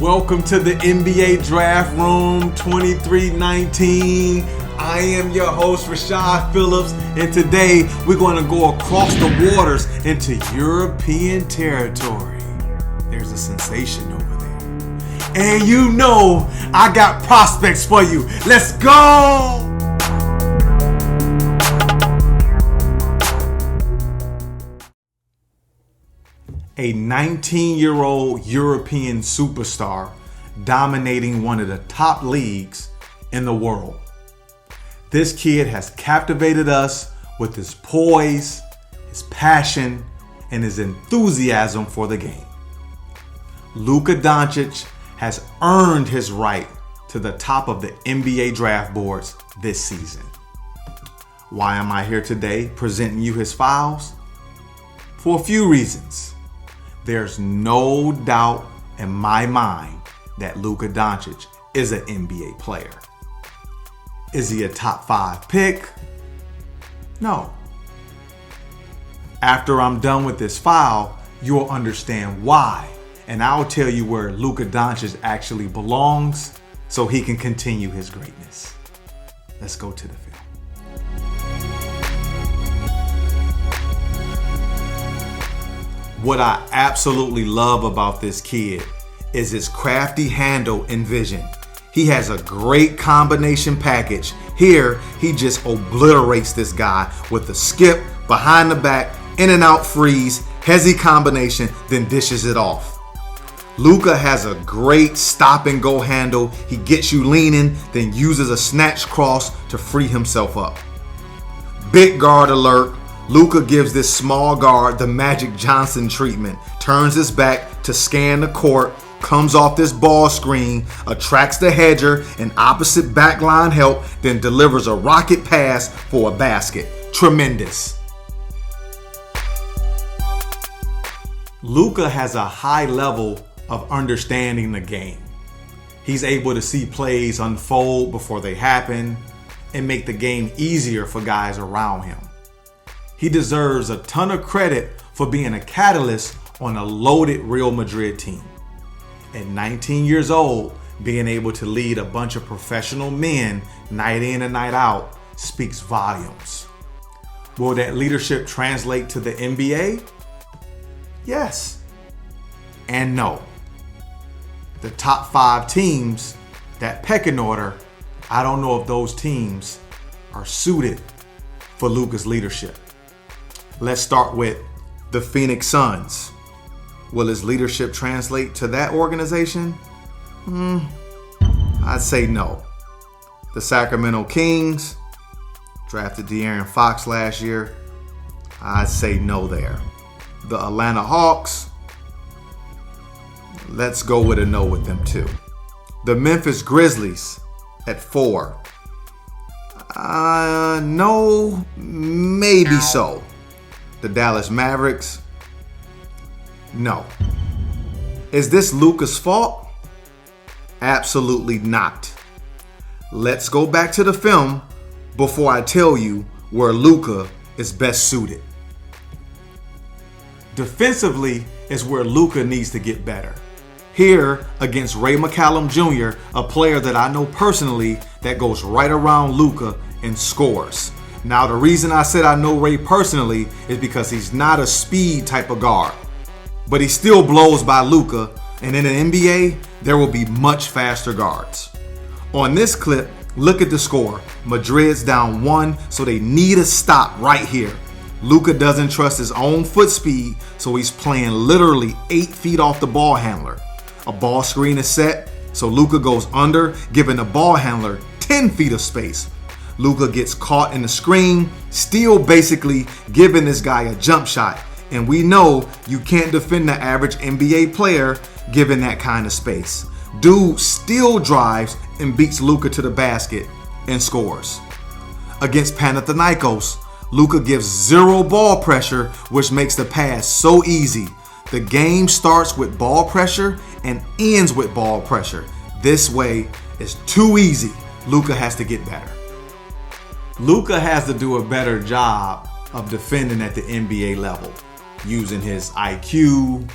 Welcome to the NBA Draft Room 2319. I am your host, Rashad Phillips, and today we're going to go across the waters into European territory. There's a sensation over there. And you know I got prospects for you. Let's go! A 19-year-old European superstar dominating one of the top leagues in the world. This kid has captivated us with his poise, his passion, and his enthusiasm for the game. Luka Doncic has earned his right to the top of the NBA draft boards this season. Why am I here today presenting you his files? For a few reasons. There's no doubt in my mind that Luka Doncic is an NBA player. Is he a top 5 pick? No. After I'm done with this file, you'll understand why, and I'll tell you where Luka Doncic actually belongs so he can continue his greatness. Let's go to the film. What I absolutely love about this kid is his crafty handle and vision. He has a great combination package. Here, he just obliterates this guy with a skip, behind the back, in and out freeze, hezzy combination, then dishes it off. Luka has a great stop and go handle. He gets you leaning, then uses a snatch cross to free himself up. Big guard alert. Luka gives this small guard the Magic Johnson treatment, turns his back to scan the court, comes off this ball screen, attracts the hedger and opposite backline help, then delivers a rocket pass for a basket. Tremendous. Luka has a high level of understanding the game. He's able to see plays unfold before they happen and make the game easier for guys around him. He deserves a ton of credit for being a catalyst on a loaded Real Madrid team. At 19 years old, being able to lead a bunch of professional men night in and night out speaks volumes. Will that leadership translate to the NBA? Yes and no. The top 5 teams, that pecking order, I don't know if those teams are suited for Luka's leadership. Let's start with the Phoenix Suns. Will his leadership translate to that organization? I'd say no. The Sacramento Kings drafted De'Aaron Fox last year. I'd say no there. The Atlanta Hawks, let's go with a no with them too. The Memphis Grizzlies at 4. No, maybe so. The Dallas Mavericks? No. Is this Luka's fault? Absolutely not. Let's go back to the film before I tell you where Luka is best suited. Defensively is where Luka needs to get better. Here against Ray McCallum Jr., a player that I know personally that goes right around Luka and scores. Now, the reason I said I know Ray personally is because he's not a speed type of guard, but he still blows by Luka, and in the NBA, there will be much faster guards. On this clip, look at the score. Madrid's down 1, so they need a stop right here. Luka doesn't trust his own foot speed, so he's playing literally 8 feet off the ball handler. A ball screen is set, so Luka goes under, giving the ball handler 10 feet of space. Luka gets caught in the screen, still basically giving this guy a jump shot. And we know you can't defend the average NBA player given that kind of space. Dude still drives and beats Luka to the basket and scores. Against Panathinaikos, Luka gives 0 ball pressure, which makes the pass so easy. The game starts with ball pressure and ends with ball pressure. This way is too easy. Luka has to get better. Luka has to do a better job of defending at the NBA level, using his IQ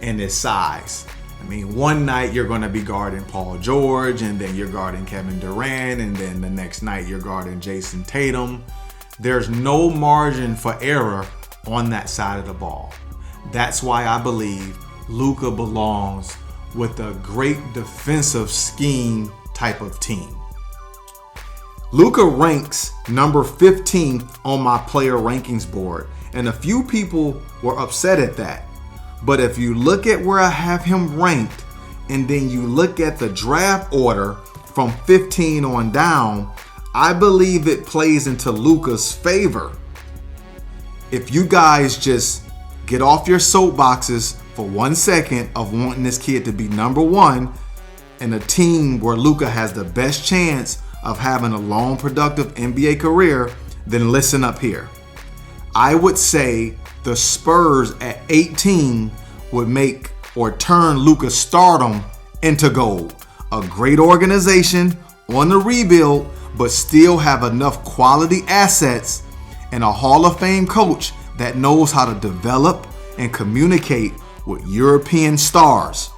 and his size. one night you're going to be guarding Paul George, and then you're guarding Kevin Durant, and then the next night you're guarding Jason Tatum. There's no margin for error on that side of the ball. That's why I believe Luka belongs with a great defensive scheme type of team. Luka ranks number 15th on my player rankings board, and a few people were upset at that. But if you look at where I have him ranked, and then you look at the draft order from 15 on down, I believe it plays into Luka's favor. If you guys just get off your soapboxes for 1 second of wanting this kid to be number one in a team where Luka has the best chance of having a long, productive NBA career, then listen up here. I would say the Spurs at 18 would make or turn Luka's stardom into gold. A great organization on the rebuild, but still have enough quality assets and a Hall of Fame coach that knows how to develop and communicate with European stars.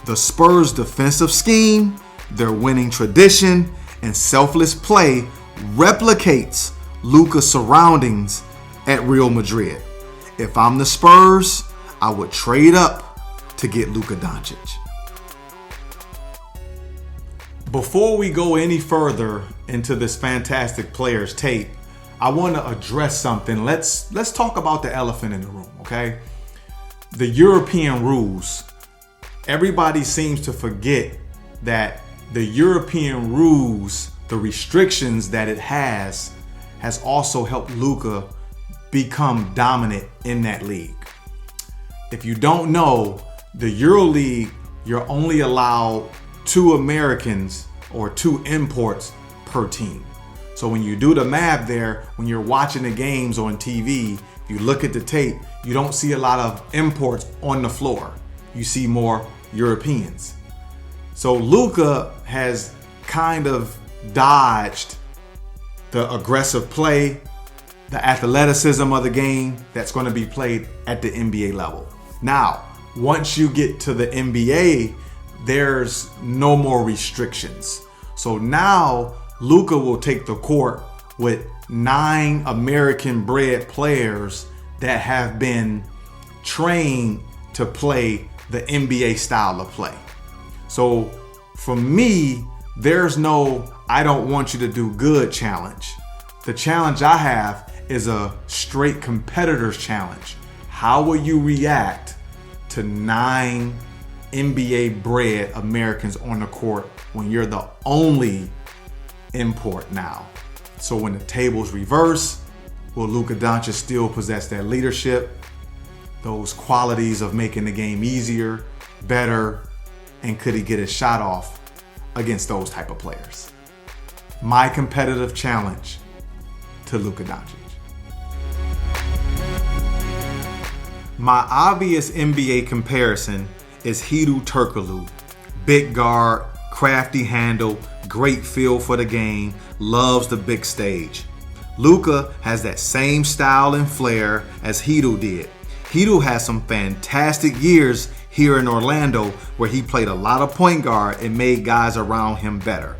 The Spurs' defensive scheme, their winning tradition, and selfless play replicates Luka's surroundings at Real Madrid. If I'm the Spurs, I would trade up to get Luka Doncic. Before we go any further into this fantastic player's tape, I want to address something. Let's talk about the elephant in the room, okay? The European rules. Everybody seems to forget that the European rules, the restrictions that it has also helped Luka become dominant in that league. If you don't know, the Euroleague, you're only allowed 2 Americans or 2 imports per team. So when you do the math there, when you're watching the games on TV, if you look at the tape, you don't see a lot of imports on the floor. You see more Europeans. So Luka has kind of dodged the aggressive play, the athleticism of the game that's going to be played at the NBA level. Now, once you get to the NBA, there's no more restrictions. So now Luka will take the court with 9 American-bred players that have been trained to play the NBA style of play. So for me, there's no I don't want you to do good challenge. The challenge I have is a straight competitor's challenge. How will you react to 9 NBA-bred Americans on the court when you're the only import now? So when the tables reverse, will Luka Doncic still possess that leadership, those qualities of making the game easier, better, and could he get his shot off against those type of players? My competitive challenge to Luka Doncic. My obvious NBA comparison is Hedo Turkoglu. Big guard, crafty handle, great feel for the game, loves the big stage. Luka has that same style and flair as Hedo did. Hedo has some fantastic years here in Orlando where he played a lot of point guard and made guys around him better.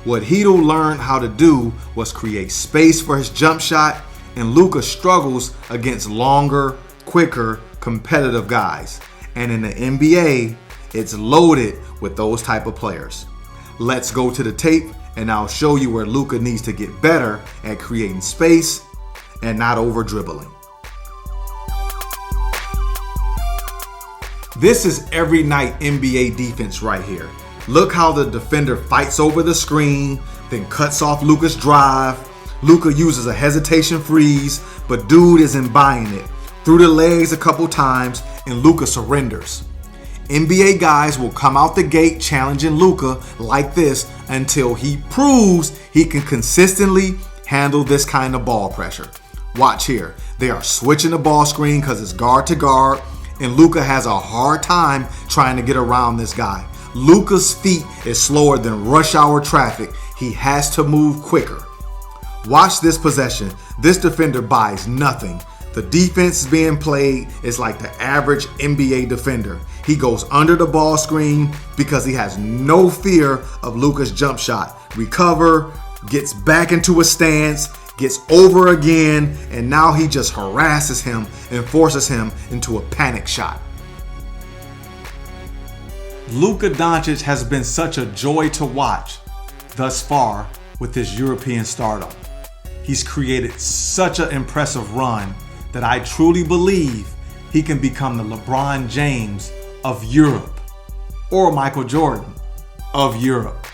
What Hedo learned how to do was create space for his jump shot, and Luka struggles against longer, quicker, competitive guys. And in the NBA, it's loaded with those type of players. Let's go to the tape and I'll show you where Luka needs to get better at creating space and not over dribbling. This is every night NBA defense right here. Look how the defender fights over the screen, then cuts off Luka's drive. Luka uses a hesitation freeze, but dude isn't buying it. Through the legs a couple times, and Luka surrenders. NBA guys will come out the gate challenging Luka like this until he proves he can consistently handle this kind of ball pressure. Watch here. They are switching the ball screen because it's guard to guard, and Luka has a hard time trying to get around this guy. Luka's feet is slower than rush hour traffic. He has to move quicker. Watch this possession. This defender buys nothing. The defense being played is like the average NBA defender. He goes under the ball screen because he has no fear of Luka's jump shot. Recover, gets back into a stance, gets over again, and now he just harasses him and forces him into a panic shot. Luka Doncic has been such a joy to watch thus far with his European stardom. He's created such an impressive run that I truly believe he can become the LeBron James of Europe, or Michael Jordan of Europe.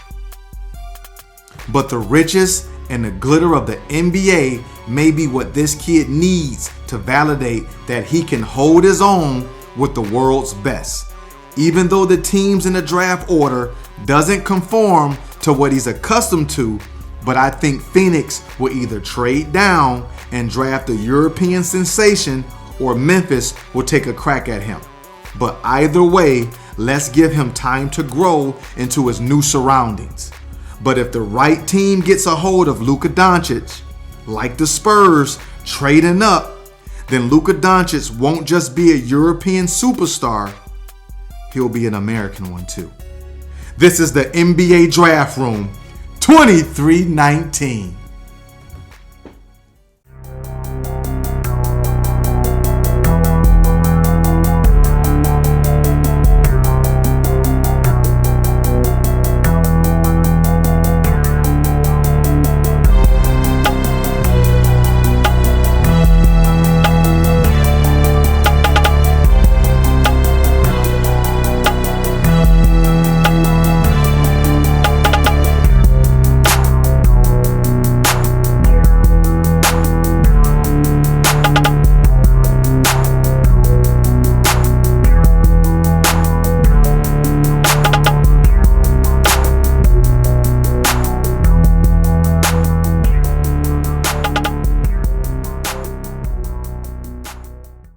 But the riches and the glitter of the NBA may be what this kid needs to validate that he can hold his own with the world's best. Even though the teams in the draft order doesn't conform to what he's accustomed to, but I think Phoenix will either trade down and draft a European sensation, or Memphis will take a crack at him. But either way, let's give him time to grow into his new surroundings. But if the right team gets a hold of Luka Doncic, like the Spurs trading up, then Luka Doncic won't just be a European superstar, he'll be an American one too. This is the NBA Draft Room 2319.